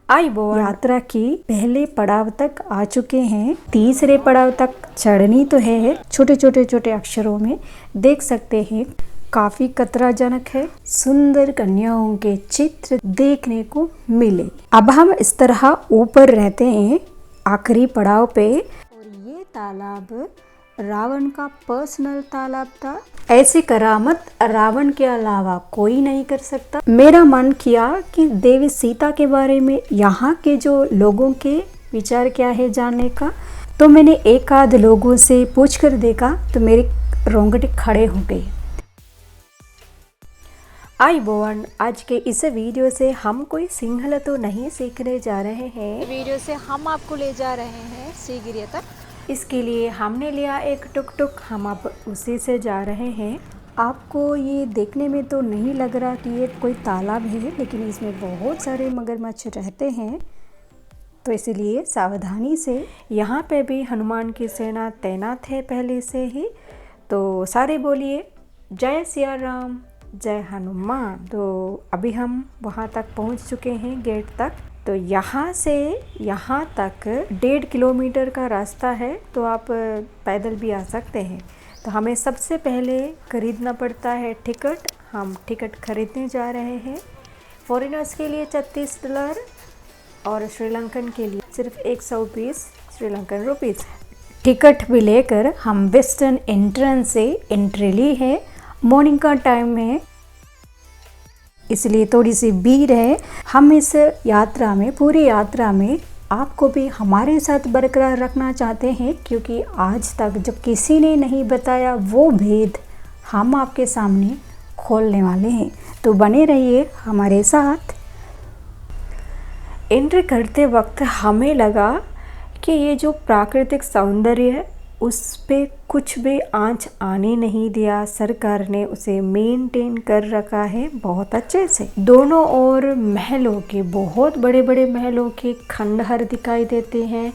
आयुबोवन यात्रा की पहले पड़ाव तक आ चुके हैं। तीसरे पड़ाव तक चढ़नी तो है। छोटे छोटे अक्षरों में देख सकते हैं, काफी खतराजनक है। सुंदर कन्याओं के चित्र देखने को मिले। अब हम इस तरह ऊपर रहते हैं आखिरी पड़ाव पे। और ये तालाब रावण का पर्सनल तालाब था। ऐसी करामत रावण के अलावा कोई नहीं कर सकता। मेरा मन किया कि देवी सीता के बारे में यहाँ के जो लोगों के विचार क्या है जानने का। तो मैंने एक आध लोगों से पूछ कर देखा तो मेरे रोंगटे खड़े हो गए। आयुबोवन, आज के इस वीडियो से हम कोई सिंहल तो नहीं सीखने जा रहे हैं। वीडियो से हम आपको ले जा रहे हैं सीगिरिया तक। इसके लिए हमने लिया एक टुक टुक, हम अब उसी से जा रहे हैं। आपको ये देखने में तो नहीं लग रहा कि ये कोई तालाब है, लेकिन इसमें बहुत सारे मगरमच्छ रहते हैं, तो इसलिए सावधानी से। यहाँ पे भी हनुमान की सेना तैनात है पहले से ही। तो सारे बोलिए जय सिया राम, जय हनुमान। तो अभी हम वहाँ तक पहुँच चुके हैं, गेट तक। तो यहाँ से यहाँ तक 1.5 किलोमीटर का रास्ता है, तो आप पैदल भी आ सकते हैं। तो हमें सबसे पहले खरीदना पड़ता है टिकट। हम टिकट खरीदने जा रहे हैं। फॉरेनर्स के लिए $36 और श्रीलंकन के लिए सिर्फ 120 श्रीलंकन रुपीज़। टिकट भी लेकर हम वेस्टर्न एंट्रेंस से एंट्री ली है। मॉर्निंग का टाइम है, इसलिए थोड़ी सी भीड़ है। हम इस यात्रा में, पूरी यात्रा में आपको भी हमारे साथ बरकरार रखना चाहते हैं, क्योंकि आज तक जब किसी ने नहीं बताया वो भेद हम आपके सामने खोलने वाले हैं। तो बने रहिए हमारे साथ। एंट्री करते वक्त हमें लगा कि ये जो प्राकृतिक सौंदर्य है उस पे कुछ भी आंच आने नहीं दिया। सरकार ने उसे मेंटेन कर रखा है बहुत अच्छे से। दोनों ओर महलों के, बहुत बड़े बड़े महलों के खंडहर दिखाई देते हैं,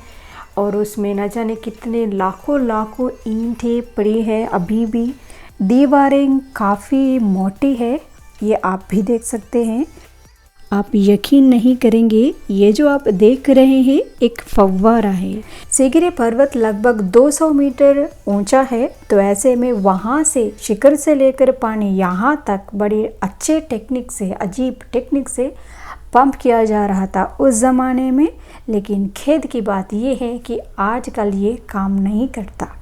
और उसमें न जाने कितने लाखों ईंटें पड़ी है अभी भी। दीवारें काफ़ी मोटी है, ये आप भी देख सकते हैं। आप यकीन नहीं करेंगे, ये जो आप देख रहे हैं एक फव्वारा है। सीगिरिया पर्वत लगभग 200 मीटर ऊंचा है, तो ऐसे में वहाँ से शिखर से लेकर पानी यहाँ तक बड़े अच्छे टेक्निक से, अजीब टेक्निक से पंप किया जा रहा था उस ज़माने में। लेकिन खेद की बात ये है कि आजकल ये काम नहीं करता।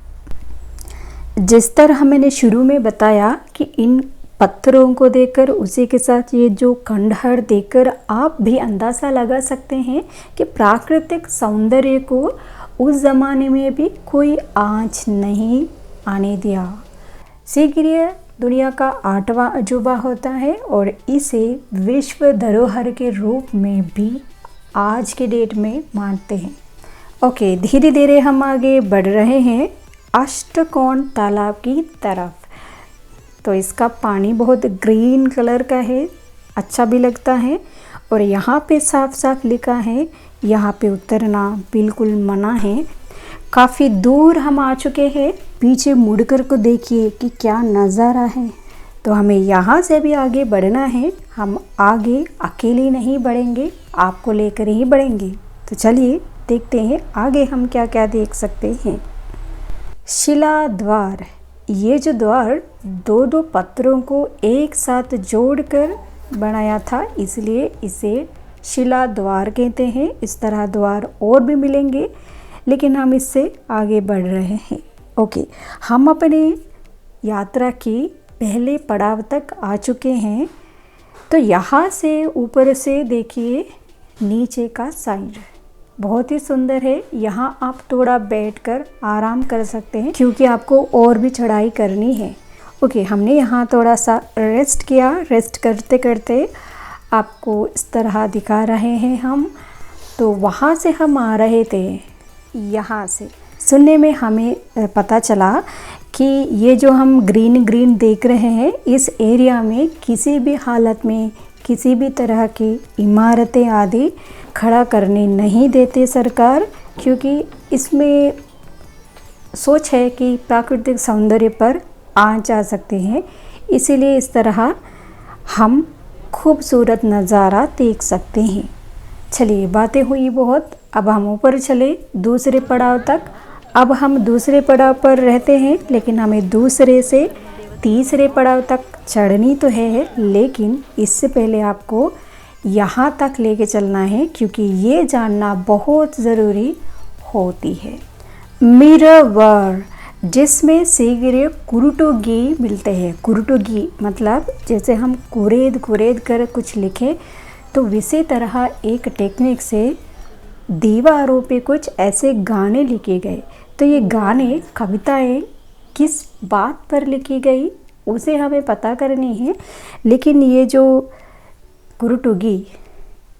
जिस तरह मैंने शुरू में बताया कि इन पत्थरों को देखकर, उसी के साथ ये जो खंडहर देखकर आप भी अंदाज़ा लगा सकते हैं कि प्राकृतिक सौंदर्य को उस ज़माने में भी कोई आंच नहीं आने दिया। सीगिरिया दुनिया का 8वां अजूबा होता है, और इसे विश्व धरोहर के रूप में भी आज के डेट में मानते हैं। ओके, धीरे धीरे हम आगे बढ़ रहे हैं अष्टकोण तालाब की तरफ। तो इसका पानी बहुत ग्रीन कलर का है, अच्छा भी लगता है। और यहाँ पे साफ साफ लिखा है यहाँ पे उतरना बिल्कुल मना है। काफ़ी दूर हम आ चुके हैं। पीछे मुड़कर को देखिए कि क्या नज़ारा है। तो हमें यहाँ से भी आगे बढ़ना है। हम आगे अकेले नहीं बढ़ेंगे, आपको लेकर ही बढ़ेंगे। तो चलिए देखते हैं आगे हम क्या क्या देख सकते हैं। शिला द्वार, ये जो द्वार दो पत्थरों को एक साथ जोड़कर बनाया था, इसलिए इसे शिला द्वार कहते हैं। इस तरह द्वार और भी मिलेंगे, लेकिन हम इससे आगे बढ़ रहे हैं। ओके, हम अपने यात्रा की पहले पड़ाव तक आ चुके हैं। तो यहाँ से ऊपर से देखिए नीचे का साइड बहुत ही सुंदर है। यहाँ आप थोड़ा बैठकर आराम कर सकते हैं, क्योंकि आपको और भी चढ़ाई करनी है। ओके, हमने यहाँ थोड़ा सा रेस्ट किया। रेस्ट करते करते आपको इस तरह दिखा रहे हैं हम। तो वहाँ से हम आ रहे थे, यहाँ से सुनने में हमें पता चला कि ये जो हम ग्रीन ग्रीन देख रहे हैं, इस एरिया में किसी भी हालत में किसी भी तरह की इमारतें आदि खड़ा करने नहीं देते सरकार, क्योंकि इसमें सोच है कि प्राकृतिक सौंदर्य पर आंच आ सकते हैं। इसीलिए इस तरह हम खूबसूरत नज़ारा देख सकते हैं। चलिए बातें हुई बहुत, अब हम ऊपर चले दूसरे पड़ाव तक। अब हम दूसरे पड़ाव पर रहते हैं, लेकिन हमें दूसरे से तीसरे पड़ाव तक चढ़नी तो है, लेकिन इससे पहले आपको यहाँ तक लेके चलना है, क्योंकि ये जानना बहुत ज़रूरी होती है। मिरर, जिसमें शीघ्र कुरुटोगी मिलते हैं। कुरुटोगी मतलब जैसे हम कुरेद कुरेद कर कुछ लिखें, तो इसी तरह एक टेक्निक से दीवारों पे कुछ ऐसे गाने लिखे गए। तो ये गाने, कविताएं किस बात पर लिखी गई उसे हमें पता करनी है, लेकिन ये जो कुरुटोगी,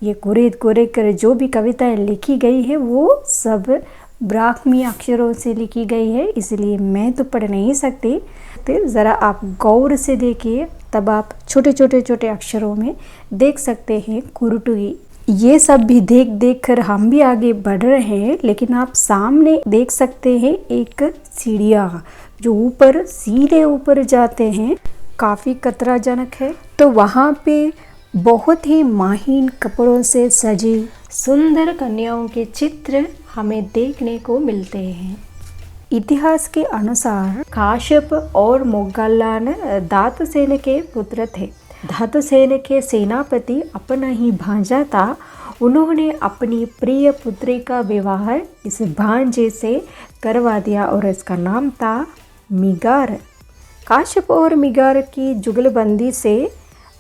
ये कुरेद कुरेद कर जो भी कविताएं लिखी गई है वो सब ब्राह्मी अक्षरों से लिखी गई है, इसलिए मैं तो पढ़ नहीं सकती। तो ज़रा आप गौर से देखिए, तब आप छोटे छोटे छोटे अक्षरों में देख सकते हैं कुरुटोगी। ये सब भी देख देख कर हम भी आगे बढ़ रहे हैं, लेकिन आप सामने देख सकते हैं एक सीढ़ियाँ जो ऊपर सीधे ऊपर जाते हैं, काफ़ी खतराजनक है। तो वहाँ पे बहुत ही माहीन कपड़ों से सजी सुंदर कन्याओं के चित्र हमें देखने को मिलते हैं। इतिहास के अनुसार काश्यप और मोगल्लान धातुसेन के पुत्र थे। धातुसेन के सेनापति अपना ही भांजा था। उन्होंने अपनी प्रिय पुत्री का विवाह इस भांजे से करवा दिया और इसका नाम था मिगार। काश्यप और मिगार की जुगलबंदी से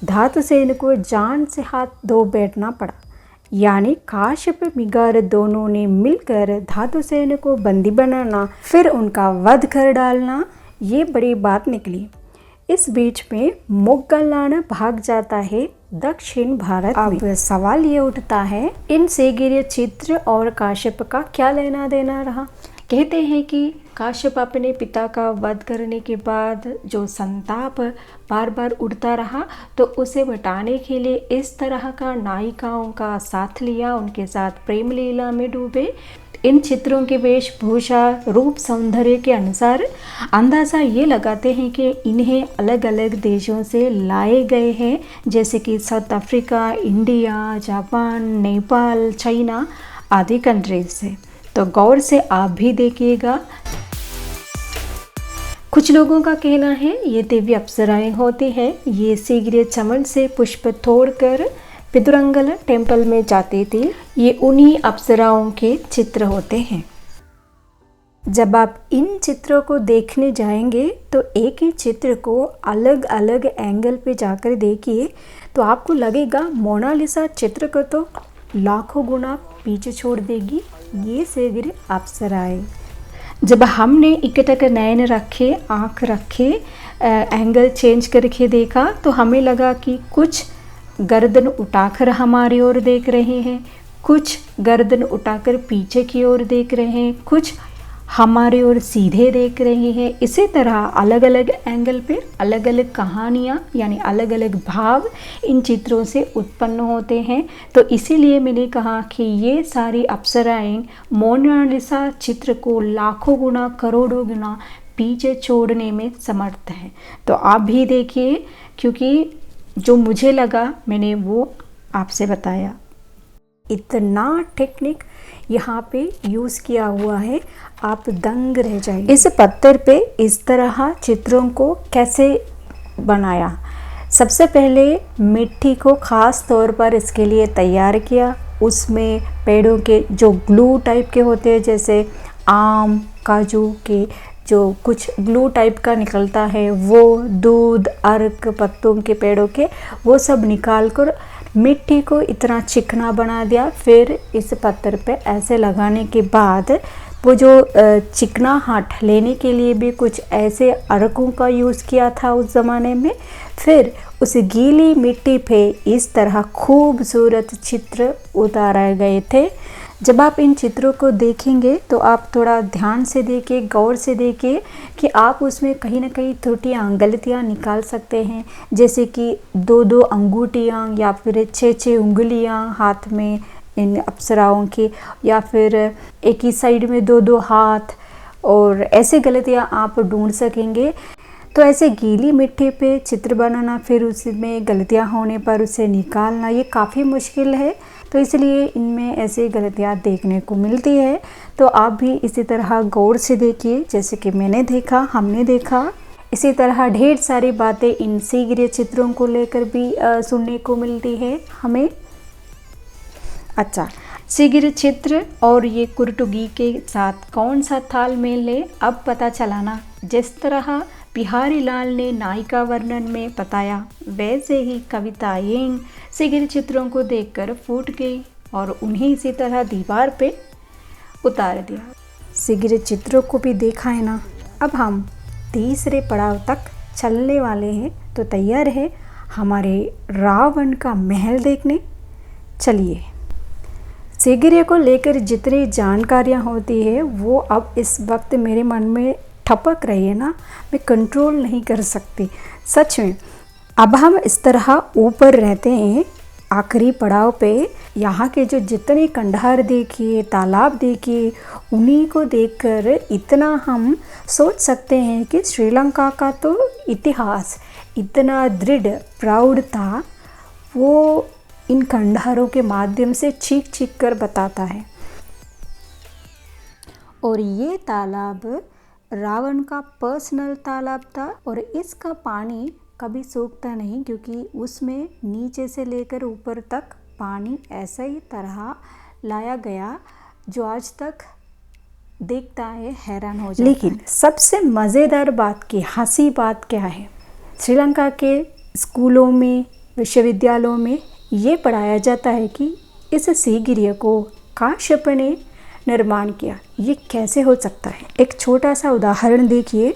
धातुसेन को जान से हाथ धो बैठना पड़ा, यानी काश्यप मिगार दोनों ने मिलकर धातुसेन को बंदी बनाना, फिर उनका वध कर डालना, ये बड़ी बात निकली। इस बीच में मोगल्लान भाग जाता है दक्षिण भारत में। अब सवाल ये उठता है, इन शीघ्र चित्र और काश्यप का क्या लेना देना रहा। कहते हैं कि काश्यप अपने पिता का वध करने के बाद जो संताप बार बार उठता रहा, तो उसे मिटाने के लिए इस तरह का नायिकाओं का साथ लिया, उनके साथ प्रेम लीला में डूबे। इन चित्रों के वेशभूषा, रूप, सौंदर्य के अनुसार अंदाज़ा ये लगाते हैं कि इन्हें अलग अलग देशों से लाए गए हैं, जैसे कि south Africa, India, Japan, Nepal, China आदि कंट्रीज से। तो गौर से आप भी देखिएगा। कुछ लोगों का कहना है ये देवी अप्सराएं होती हैं। ये शीघ्र चमन से पुष्प तोड़कर पितुरंगल टेम्पल में जाती थी। ये उन्हीं अप्सराओं के चित्र होते हैं। जब आप इन चित्रों को देखने जाएंगे तो एक ही चित्र को अलग अलग एंगल पे जाकर देखिए, तो आपको लगेगा मोनालिसा चित्र को तो लाखों गुना पीछे छोड़ देगी ये शीघ्र अप्सराएं। जब हमने इकटक नयन रखे, आँख रखे, एंगल चेंज करके देखा, तो हमें लगा कि कुछ गर्दन उठाकर हमारी ओर देख रहे हैं, कुछ गर्दन उठाकर पीछे की ओर देख रहे हैं, कुछ हमारी ओर सीधे देख रहे हैं। इसी तरह अलग अलग एंगल पे अलग अलग कहानियाँ यानी अलग अलग भाव इन चित्रों से उत्पन्न होते हैं। तो इसीलिए मैंने कहा कि ये सारी अप्सराएं मोनालिसा चित्र को लाखों गुना, करोड़ों गुना पीछे छोड़ने में समर्थ है। तो आप भी देखिए, क्योंकि जो मुझे लगा मैंने वो आपसे बताया। इतना टेक्निक यहाँ पे यूज़ किया हुआ है, आप दंग रह जाएंगे। इस पत्थर पे इस तरह चित्रों को कैसे बनाया। सबसे पहले मिट्टी को ख़ास तौर पर इसके लिए तैयार किया। उसमें पेड़ों के जो ग्लू टाइप के होते हैं, जैसे आम, काजू के जो कुछ ग्लू टाइप का निकलता है, वो दूध, अर्क, पत्तों के पेड़ों के, वो सब निकाल कर मिट्टी को इतना चिकना बना दिया। फिर इस पत्थर पे ऐसे लगाने के बाद वो जो चिकना हाथ लेने के लिए भी कुछ ऐसे अर्कों का यूज़ किया था उस ज़माने में। फिर उस गीली मिट्टी पे इस तरह खूबसूरत चित्र उतारे गए थे। जब आप इन चित्रों को देखेंगे तो आप थोड़ा ध्यान से देखिए, गौर से देखिए कि आप उसमें कहीं ना कहीं त्रुटियाँ, गलतियाँ निकाल सकते हैं। जैसे कि 2-2 अंगूठियाँ या फिर 6-6 उंगलियाँ हाथ में इन अप्सराओं की, या फिर एक ही साइड में 2-2 हाथ, और ऐसे गलतियाँ आप ढूंढ सकेंगे। तो ऐसे गीली मिट्टी पे चित्र बनाना, फिर उसमें गलतियाँ होने पर उसे निकालना, ये काफ़ी मुश्किल है। तो इसलिए इनमें ऐसी गलतियाँ देखने को मिलती है। तो आप भी इसी तरह गौर से देखिए, जैसे कि मैंने देखा, हमने देखा। इसी तरह ढेर सारी बातें इन सिगिरेट चित्रों को लेकर भी सुनने को मिलती है हमें। अच्छा, सिगिरेट चित्र और ये कुर्टुगी के साथ कौन सा तालमेल है अब पता चला ना। जिस तरह बिहारी लाल ने नायिका वर्णन में बताया, वैसे ही कविता येंग सिगिरेट चित्रों को देखकर फूट गई और उन्हें इसी तरह दीवार पे उतार दिया। सिगिरेट चित्रों को भी देखा है ना। अब हम तीसरे पड़ाव तक चलने वाले हैं, तो तैयार है हमारे रावण का महल देखने। चलिए, सिगिरेट को लेकर जितनी जानकारियाँ होती है वो अब इस वक्त मेरे मन में ठपक रही है ना, मैं कंट्रोल नहीं कर सकती सच में। अब हम इस तरह ऊपर रहते हैं आखिरी पड़ाव पे। यहाँ के जो जितने खंडहर देखिए, तालाब देखिए, उन्हीं को देखकर इतना हम सोच सकते हैं कि श्रीलंका का तो इतिहास इतना दृढ़ प्राउड था, वो इन खंडहरों के माध्यम से चीख चीख कर बताता है। और ये तालाब रावण का पर्सनल तालाब था और इसका पानी कभी सूखता नहीं, क्योंकि उसमें नीचे से लेकर ऊपर तक पानी ऐसा ही तरह लाया गया जो आज तक देखता है हैरान हो जाता है। लेकिन सबसे मज़ेदार बात की हंसी बात क्या है, श्रीलंका के स्कूलों में, विश्वविद्यालयों में ये पढ़ाया जाता है कि इस सिगिरेट को काश्यप ने निर्माण किया। ये कैसे हो सकता है? एक छोटा सा उदाहरण देखिए।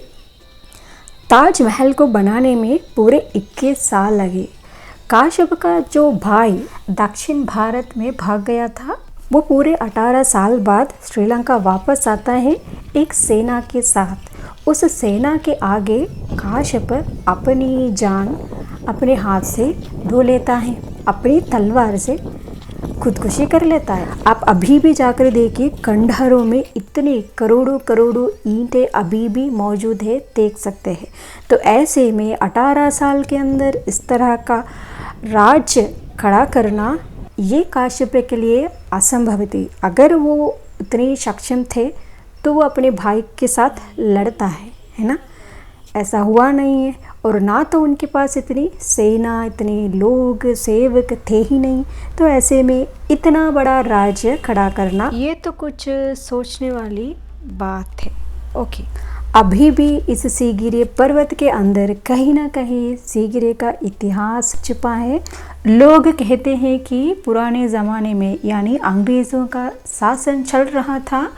ताजमहल को बनाने में पूरे 21 साल लगे। काश्यप का जो भाई दक्षिण भारत में भाग गया था, वो पूरे 18 साल बाद श्रीलंका वापस आता है एक सेना के साथ। उस सेना के आगे काश्यप अपनी जान अपने हाथ से धो लेता है, अपनी तलवार से खुदकुशी कर लेता है। आप अभी भी जाकर देखिए, खंडहरों में इतने करोड़ों करोड़ों ईंटें अभी भी मौजूद है, देख सकते हैं। तो ऐसे में 18 साल के अंदर इस तरह का राज्य खड़ा करना ये काश्यप के लिए असंभव थी। अगर वो उतने सक्षम थे तो वो अपने भाई के साथ लड़ता है ना। ऐसा हुआ नहीं है, और ना तो उनके पास इतनी सेना, इतने लोग, सेवक थे ही नहीं। तो ऐसे में इतना बड़ा राज्य खड़ा करना, ये तो कुछ सोचने वाली बात है। ओके, अभी भी इस सिगिरेट पर्वत के अंदर कहीं ना कहीं सिगिरेट का इतिहास छिपा है। लोग कहते हैं कि पुराने ज़माने में, यानी अंग्रेज़ों का शासन चल रहा था,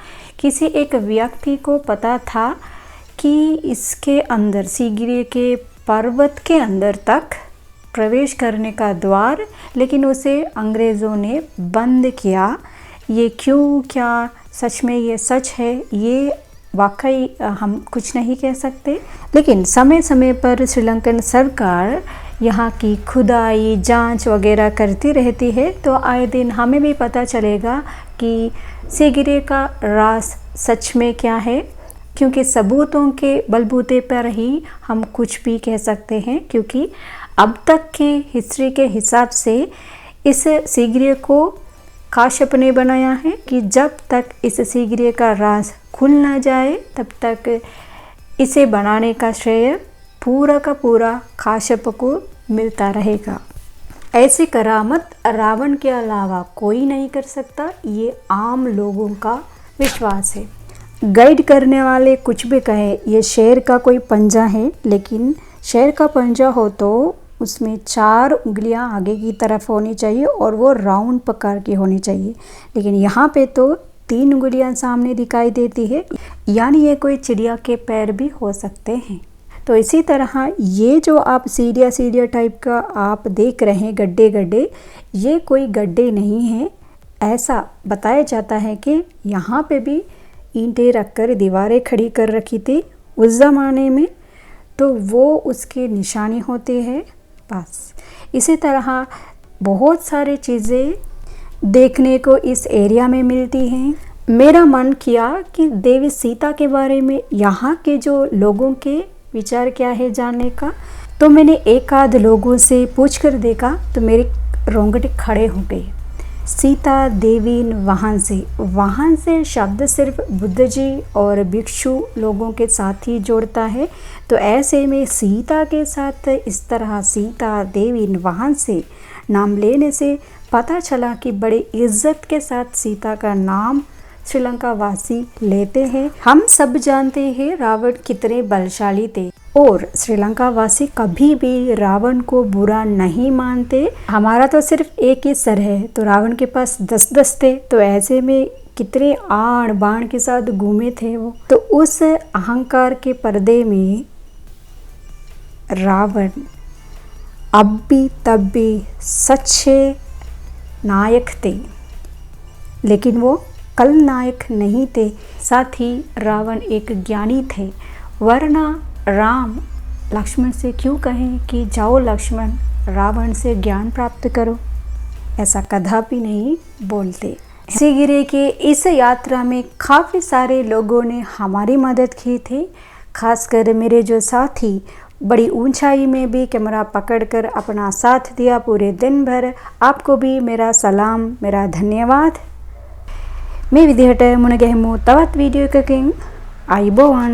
किसी एक व्यक्ति को पता था कि इसके अंदर, सिगिरेट के पर्वत के अंदर तक प्रवेश करने का द्वार, लेकिन उसे अंग्रेज़ों ने बंद किया। ये क्यों, क्या सच में ये सच है, ये वाकई हम कुछ नहीं कह सकते। लेकिन समय समय पर श्रीलंकन सरकार यहाँ की खुदाई, जांच वगैरह करती रहती है, तो आए दिन हमें भी पता चलेगा कि सिगिरेट का राज सच में क्या है। क्योंकि सबूतों के बलबूते पर ही हम कुछ भी कह सकते हैं, क्योंकि अब तक की हिस्ट्री के हिसाब से इस सिगिरेट को काश्यप ने बनाया है कि जब तक इस सिगिरेट का राज खुल ना जाए तब तक इसे बनाने का श्रेय पूरा का पूरा काश्यप को मिलता रहेगा। ऐसी करामत रावण के अलावा कोई नहीं कर सकता, ये आम लोगों का विश्वास है। गाइड करने वाले कुछ भी कहे ये शेर का कोई पंजा है, लेकिन शेर का पंजा हो तो उसमें 4 उंगलियां आगे की तरफ होनी चाहिए और वो राउंड प्रकार की होनी चाहिए। लेकिन यहाँ पे तो 3 उंगलियां सामने दिखाई देती है, यानी ये कोई चिड़िया के पैर भी हो सकते हैं। तो इसी तरह ये जो आप सीढ़िया टाइप का आप देख रहे हैं, गड्ढे गड्ढे, ये कोई गड्ढे नहीं हैं। ऐसा बताया जाता है कि यहाँ पे भी ईंटें रखकर दीवारें खड़ी कर रखी थी उस ज़माने में, तो वो उसके निशानी होते हैं बस। इसी तरह बहुत सारी चीज़ें देखने को इस एरिया में मिलती हैं। मेरा मन किया कि देवी सीता के बारे में यहाँ के जो लोगों के विचार क्या है जानने का, तो मैंने एक आध लोगों से पूछ कर देखा तो मेरे रोंगटे खड़े हो गए। सीता देवीन वहां से शब्द सिर्फ बुद्ध जी और भिक्षु लोगों के साथ ही जोड़ता है। तो ऐसे में सीता के साथ इस तरह सीता देवीन वहां से नाम लेने से पता चला कि बड़े इज्जत के साथ सीता का नाम श्रीलंका वासी लेते हैं। हम सब जानते हैं रावण कितने बलशाली थे और श्रीलंका वासी कभी भी रावण को बुरा नहीं मानते। हमारा तो सिर्फ एक ही सर है तो रावण के पास 10 थे, तो ऐसे में कितने आड़ बाण के साथ घूमे थे वो। तो उस अहंकार के पर्दे में रावण अब भी तब भी सच्चे नायक थे, लेकिन वो कल नायक नहीं थे। साथ ही रावण एक ज्ञानी थे, वरना राम लक्ष्मण से क्यों कहें कि जाओ लक्ष्मण रावण से ज्ञान प्राप्त करो, ऐसा कदापि नहीं बोलते। सीगिरी के इस यात्रा में काफ़ी सारे लोगों ने हमारी मदद की थी, खासकर मेरे जो साथी बड़ी ऊंचाई में भी कैमरा पकड़कर अपना साथ दिया पूरे दिन भर। आपको भी मेरा सलाम, मेरा धन्यवाद। මේ විදිහට මුණ ගැහිමු තවත් වීඩියෝ එකකින්. අයිබෝවන්.